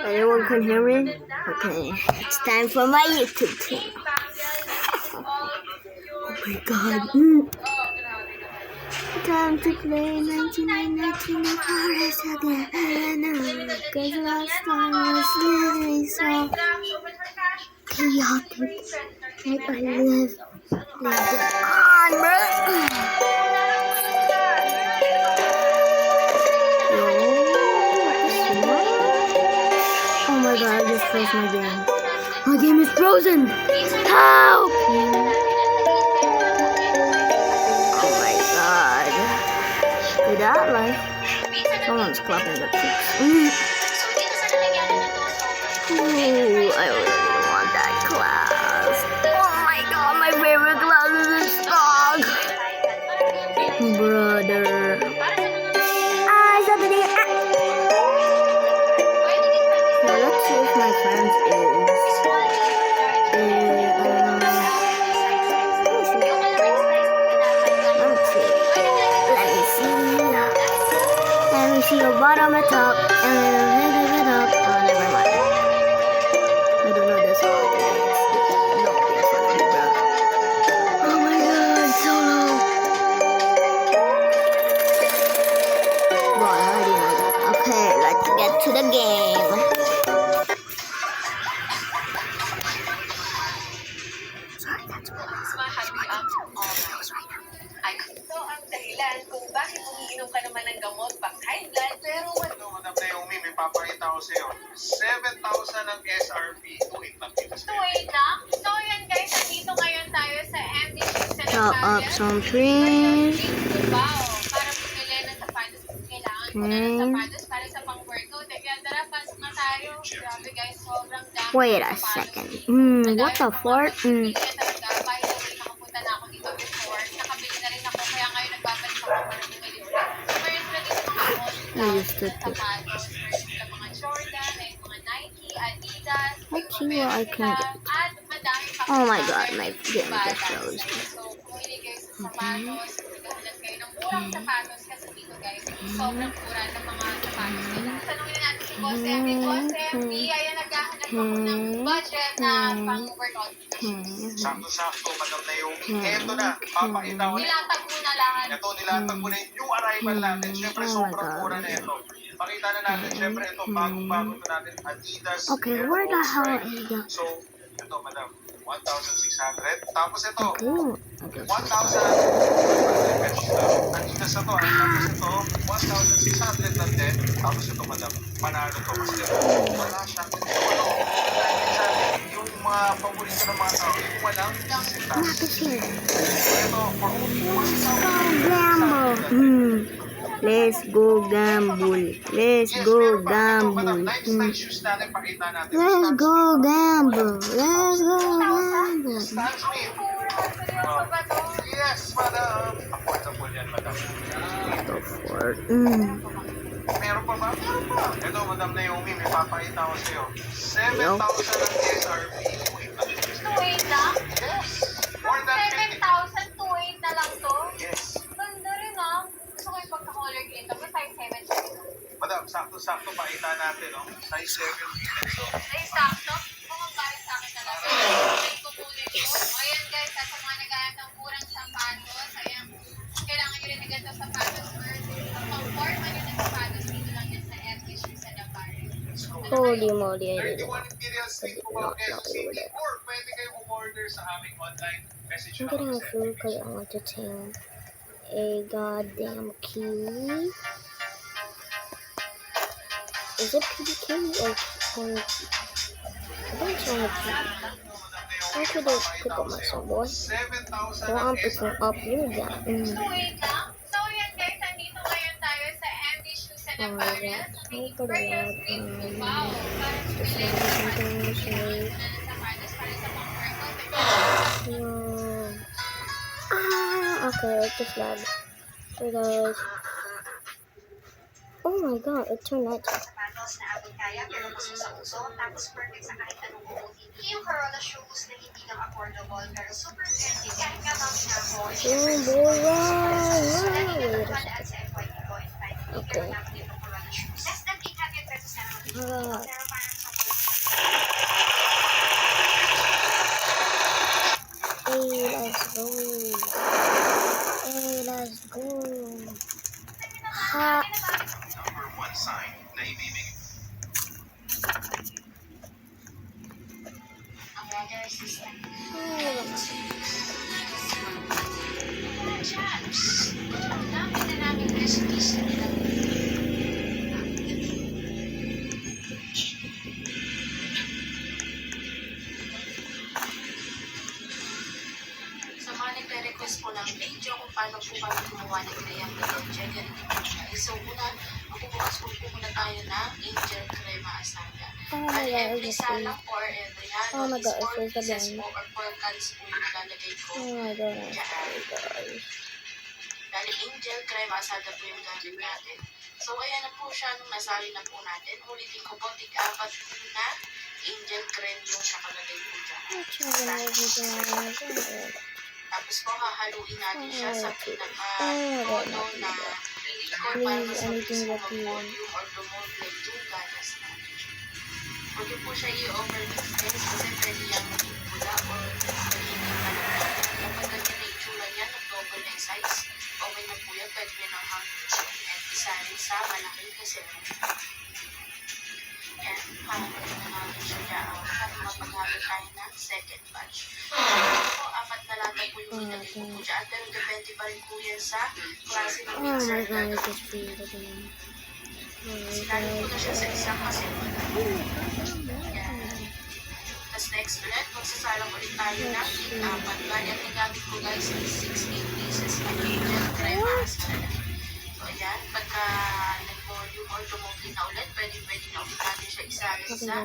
Anyone can hear me? Okay, it's time for my YouTube channel. Oh my god. Time to play 1919 Forest again. Cause last time was literally so chaotic. Like I lived on, bro. Oh my god, I just froze my game. My game is frozen! Help! Oh my god. With that, like, someone's clapping their cheeks. Ooh, I really want that class. Oh my god, my favorite class is in stock. Brother. Let's see if my friends is let me see your bottom and top and then it up. Oh, never mind. I don't know this song. No, it's funny, bro. Oh my god, so low. Well, I already know that. Okay, let's get to the game. Ito ang dahilan kung bakit umiinom ka naman ng gamot pang high blood pero Ano, Madam Naomi, may papakita ko sa'yo. 7,000 ang SRP. Tuwing lang dito sa'yo. wait lang. So yan guys, nandito ngayon tayo sa MD Chips Chop up some trees. Wow, para bumili ng sapatos. Kailangan ko na ng sapatos para sa pang-workout. Kaya tara, pasok na tayo. Grabe guys, sobrang dami. Wait a second. What the fuck? By the way, nakapunta na ako dito before. Nakabili na rin ako, kaya ngayon nagbabalik ako para bumili ulit. So meron na dito mga sapatos, ng mga Jordan, may mga Nike, Adidas, Let's see what I can get. at madami pa. Oh my god, my game just froze. So, pumili kayo sa sapatos, maghahanap kayo ng murang sapatos kasi dito guys, sobrang mura ng mga sapatos nila. Tanungin natin si Boss Emmy. Boss Emmy, ayan naghahanap ako ng budget na pang-workout. Sakto-sakto, Madam Naomi. Eto na, papakita ko. Nilatag mo na lahat. Ito, nilatag ko na yung new arrival natin. Siyempre, sobrang mura na ito. Pakita na natin, siyempre, ito, bagong-bago na natin. Adidas. Okay, Air where the Force, hell right? is that? So, ito, Madam, 1,600. Tapos ito, Ooh, 1,000. Adidas na to. Tapos ito, 1,600 lang din. Tapos ito, Madam, panalo to. Kasi ito, wala siya. Yung mga paborito ng mga tao, yung walang sintas. not this here. Ito, for only Let's go gamble. Let's go gamble. Let's go gamble. Let's go gamble. Let's go gamble. Yes, madam. Affordable yan, madam. The fort. Meron pa ba? Meron pa. Ito, Madam Naomi, may papakita ko sa'yo. 7,000 ang SRP. Wait lang. Yes. More than 50. 7,000 to 8 na lang to. Yes. Ganda rin ah. Gusto ko yung pagka-color green. Tapos size 7 siya. Madam, sakto-sakto pakita natin, no? Size 7. So, Ay, sakto. Kung ang pare sa akin talaga. Ay, kukunin ko. Ayan guys, sa mga naghahanap ng murang sapatos. Ayan, kailangan nyo rin na ganito sapatos first. Ang pang-form, ano yung sapatos dito lang yan sa FB Shoes sa Napare. Holy moly, I didn't 31 imperial steak po mga Quezon City. Or pwede kayong umorder sa aming online message. I'm getting a food because I want to tame a goddamn key. Is it PDK or only key? I think it's only key. I could just pick up myself, boy. 7,000 Well, I'm picking up you again. So, wait lang. So, yan guys, nandito ngayon tayo sa MD Shoes sa Napare. Sa may Imperial Street. Wow. Para bumili ng sapatos para sa pang-workout. Okay, it just lag. Hey guys. Oh my god, it turned night. Sapatos na abot kaya pero gusto sa uso, tapos perfect sa kahit anong buhok. Hindi yung Corolla shoes na hindi lang affordable pero super trendy kahit nga bang siya mo. Oh boy, Nandito naman at sa FYP ko and 5 Okay. lang dito Corolla shoes. Less than 800 pesos na naman dito. Pero parang sign na ibibigay. Ang weather system. Ang dami na namin recipes na nilang Sa mga nagre-request po ng video kung paano po kami gumawa ng graham na leche, ganito po siya. So, una, magbubukas po muna tayo ng angel crema asada. Oh my At God, every it's salang or every Oh my is God, 4 it's pieces again. po or 4 cans po yung nilalagay ko. Oh my God. Diyan. Dahil angel crema asada po yung gagawin natin. So, ayan na po siya nung nasali na po natin. Ulitin ko po, tig-apat po na angel creme yung nakalagay po dyan. Tapos po, hahaluin natin siya sa pinaka-tono na liquor para masabis mo mag-volume or lumold like yung gatas natin. Huwag po siya i-overmix guys kasi pwede yan maging pula or magiging malaki. Kapag ganyan na itsura niya, nag-double na yung size, okay na po yan, pwede nyo nang hangin siya. And isa rin sa malaking kasero. Yan, hahaluin na natin siya dyan para mapaghalo tayo ng second batch. Po, 4 na lata po yung nilagay ko po dyan. Pero depende pa rin po yan sa klase ng Oh my mixer. God, it's just beautiful. Sinali ko na siya sa isang kasimula. Yan. Tapos next ulit, magsasalang ulit tayo ng 4. Bali, ang nagamit ko guys is 16 pieces ng angel crema asada. So, ayan, pagka nag-volume or tumungkin na ulit, pwede na ulit natin siya isarin sa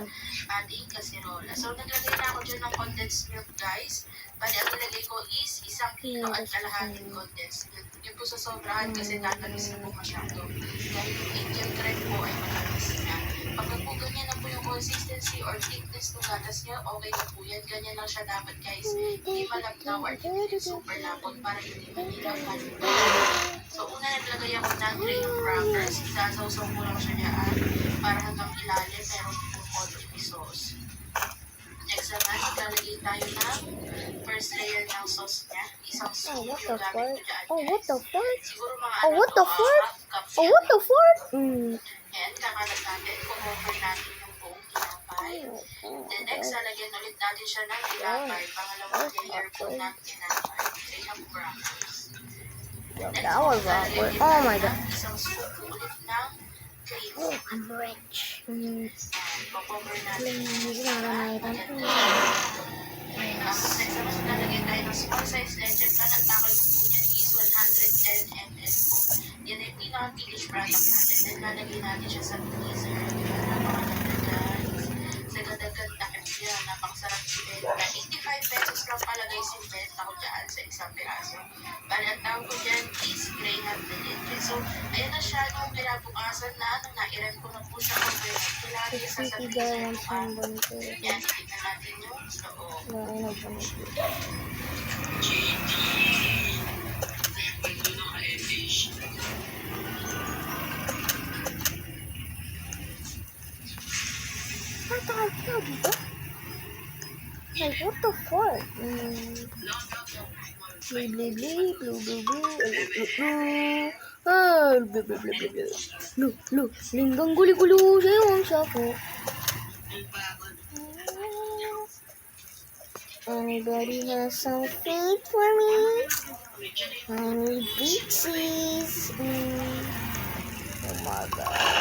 ating kasirola. So, naglagay na ako dyan ng condensed milk guys. Bali, ang nilagay ko is 1 kilo at kalahating condensed milk. Yun po sa sobrahan kasi tatamis na po masyado. Dahil yung angel creme po ay matamis na. Pag po ganyan na po yung consistency or thickness ng gatas niya, okay na po yan. Ganyan lang siya dapat guys. Hindi malabnaw or hindi super lapot para hindi manilaw halito. So, una naglagay ako ng graham crackers. Isasawsaw ko lang siya dyan para hanggang ilalim meron po konting sauce. Next naman, maglalagay tayo ng first layer ng sauce niya. Isang spoon what yung the gamit ko fuck? dyan. Oh, what the fuck? Siguro mga Oh, what the fuck? half cup Oh, yan. what the fuck? And kakalat natin, kumover natin yung buong tinapay. Then next, lalagyan ulit natin siya ng tinapay. Pangalawang layer po ng tinapay. Graham crackers. Next, That was lalagyan awkward. din Oh natin my ng God. isang scoop ulit ng cream. Oh, I'm rich. And kumover natin yung Hindi na naman Tapos next naman, lalagyan tayo ng small size leche plan. Ang takal po niyan is 110 ml po. Yan ay pinaka-finish product natin. Then lalagyan natin siya sa freezer. Napakaganda guys. Sa ganda-ganda takip siya. Napakasarap ibenta. 85 pesos lang palagay si benta ko dyan sa isang piraso. Bali, ang tawag ko dyan is graham na leche. So, ayan na siya nung kinabukasan na nai-ref ko na po siya overnight. Kailangan niya sa freezer po. Yan, tignan natin yung loob. Like, what the fuck? Blee, blee, blee, blue, blue, blue, ah, blah, blah, blah, blah, blah. Look, linggang guli-gulo sa iyong sako. Anybody has some food for me? I need beaches. Oh my God.